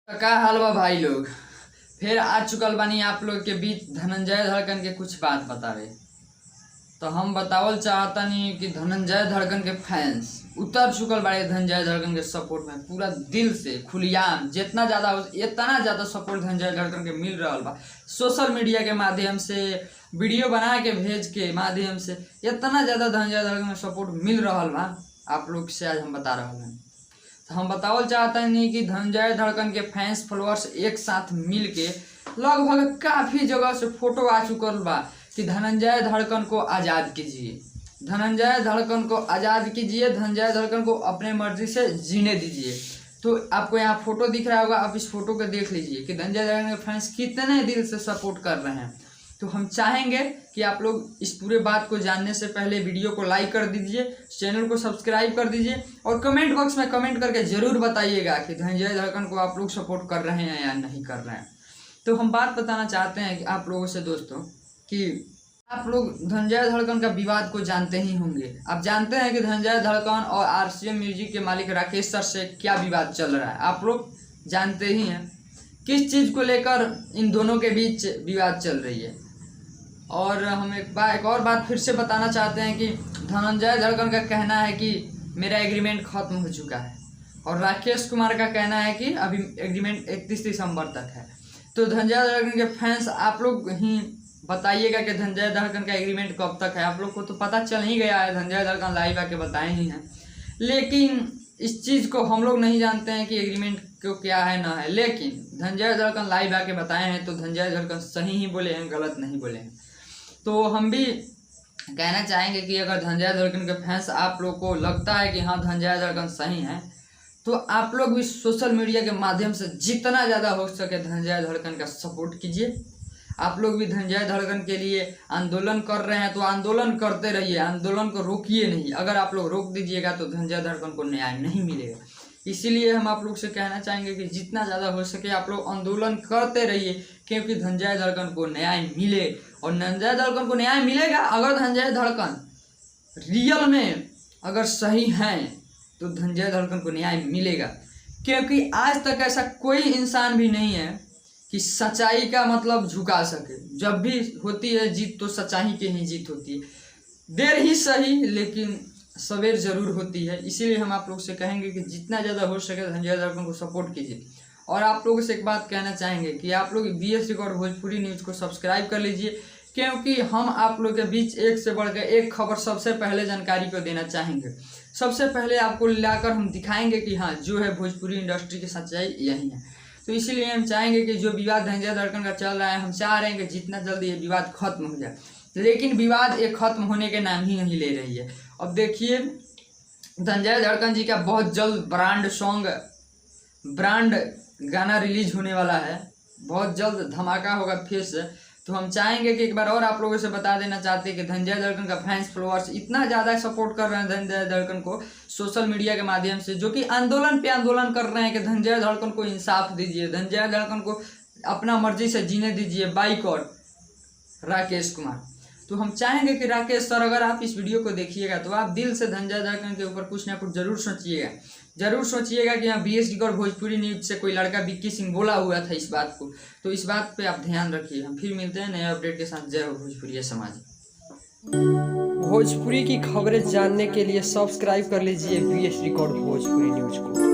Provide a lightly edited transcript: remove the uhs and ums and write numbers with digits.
तो का हाल बा भाई लोग। फिर आ चुकल बानी आप लोग के बीच धनंजय धड़कन के कुछ बात बतावे। तो हम बतावल चाहतनी कि धनंजय धड़कन के फैंस उतर चुकल बाड़े धनंजय धड़कन के सपोर्ट में पूरा दिल से खुलियाम जितना ज्यादा हो इतना ज्यादा सपोर्ट धनंजय धड़कन के मिल रहा बा। सोशल मीडिया के माध्यम से वीडियो बना के भेज के माध्यम से इतना ज्यादा धनंजय धड़कन में सपोर्ट मिल रहा बा। आप लोग से आज हम बता रहे हैं। तो हम बतावल चाहते हैं कि धनंजय धड़कन के फैंस फॉलोअर्स एक साथ मिल के लगभग काफ़ी जगह से फोटो आ चुकल बा कि धनंजय धड़कन को आज़ाद कीजिए, धनंजय धड़कन को आज़ाद कीजिए, धनंजय धड़कन को अपने मर्जी से जीने दीजिए। तो आपको यहाँ फोटो दिख रहा होगा, आप इस फोटो को देख लीजिए कि धनंजय धड़कन के फैंस कितने दिल से सपोर्ट कर रहे हैं। तो हम चाहेंगे कि आप लोग इस पूरे बात को जानने से पहले वीडियो को लाइक कर दीजिए, चैनल को सब्सक्राइब कर दीजिए और कमेंट बॉक्स में कमेंट करके ज़रूर बताइएगा कि धनंजय धड़कन को आप लोग सपोर्ट कर रहे हैं या नहीं कर रहे हैं। तो हम बात बताना चाहते हैं कि आप लोगों से दोस्तों कि आप लोग धनंजय धड़कन का विवाद को जानते ही होंगे। आप जानते हैं कि धनंजय धड़कन और RCM म्यूजिक के मालिक राकेश सर से क्या विवाद चल रहा है, आप लोग जानते ही हैं किस चीज़ को लेकर इन दोनों के बीच विवाद चल रही है। और हम एक और बात फिर से बताना चाहते हैं कि धनंजय धड़कन का कहना है कि मेरा एग्रीमेंट ख़त्म हो चुका है और राकेश कुमार का कहना है कि अभी एग्रीमेंट 31 दिसंबर तक है। तो धनंजय धड़कन के फैंस आप लोग ही बताइएगा कि धनंजय धड़कन का एग्रीमेंट कब तक है। आप लोग को तो पता चल ही गया है, धनंजय धड़कन लाइव आके बताए ही हैं, लेकिन इस चीज़ को हम लोग नहीं जानते हैं कि एग्रीमेंट को क्या है ना है। लेकिन धनंजय धड़कन लाइव आके बताए हैं तो धनंजय धड़कन सही ही बोले हैं, गलत नहीं बोले हैं। तो हम भी कहना चाहेंगे कि अगर धनंजय धड़कन के फैंस आप लोग को लगता है कि हाँ धनंजय धड़कन सही हैं, तो आप लोग भी सोशल मीडिया के माध्यम से जितना ज़्यादा हो सके धनंजय धड़कन का सपोर्ट कीजिए। आप लोग भी धनंजय धड़कन के लिए आंदोलन कर रहे हैं तो आंदोलन करते रहिए, आंदोलन को रोकिए नहीं। अगर आप लोग रोक दीजिएगा तो धनंजय धड़कन को न्याय नहीं मिलेगा। इसीलिए हम आप लोग से कहना चाहेंगे कि जितना ज़्यादा हो सके आप लोग आंदोलन करते रहिए, क्योंकि धनंजय धड़कन को न्याय मिले और धनंजय धड़कन को न्याय मिलेगा। अगर धनंजय धड़कन रियल में अगर सही हैं तो धनंजय धड़कन को न्याय मिलेगा, क्योंकि आज तक ऐसा कोई इंसान भी नहीं है कि सच्चाई का मतलब झुका सके। जब भी होती है जीत तो सच्चाई की ही जीत होती है, देर ही सही लेकिन सवेर जरूर होती है। इसीलिए हम आप लोग से कहेंगे कि जितना ज़्यादा हो सके धनंजय धड़कन को सपोर्ट कीजिए। और आप लोगों से एक बात कहना चाहेंगे कि आप लोग BS रिकॉर्ड भोजपुरी न्यूज़ को सब्सक्राइब कर लीजिए, क्योंकि हम आप लोग के बीच एक से बढ़कर एक खबर सबसे पहले जानकारी को देना चाहेंगे। सबसे पहले आपको लाकर हम दिखाएंगे कि हाँ जो है भोजपुरी इंडस्ट्री की सच्चाई यही है। तो इसीलिए हम चाहेंगे कि जो विवाद धनंजय धड़कन का चल रहा है, हम चाह रहे हैं कि जितना जल्दी ये विवाद खत्म हो जाए, लेकिन विवाद एक खत्म होने के नाम ही नहीं ले रही है। अब देखिए धनंजय धड़कन जी का बहुत जल्द ब्रांड गाना रिलीज होने वाला है, बहुत जल्द धमाका होगा फिर से। तो हम चाहेंगे कि एक बार और आप लोगों से बता देना चाहते हैं कि धनंजय धड़कन का फैंस फॉलोअर्स इतना ज़्यादा सपोर्ट कर रहे हैं धनंजय धड़कन को सोशल मीडिया के माध्यम से, जो कि आंदोलन पे आंदोलन कर रहे हैं कि धनंजय धड़कन को इंसाफ दीजिए, धनंजय धड़कन को अपना मर्जी से जीने दीजिए, बाइकॉट राकेश कुमार। तो हम चाहेंगे कि राकेश सर अगर आप इस वीडियो को देखिएगा तो आप दिल से धनंजय धड़कन के ऊपर कुछ ना कुछ जरूर सोचिएगा कि यहाँ BS रिकॉर्ड भोजपुरी न्यूज़ से कोई लड़का विक्की सिंह बोला हुआ था इस बात को, तो इस बात पे आप ध्यान रखिए। हम फिर मिलते हैं नए अपडेट के साथ। जय हो भोजपुरी समाज। भोजपुरी की खबरें जानने के लिए सब्सक्राइब कर लीजिए BS रिकॉर्ड भोजपुरी न्यूज़ को।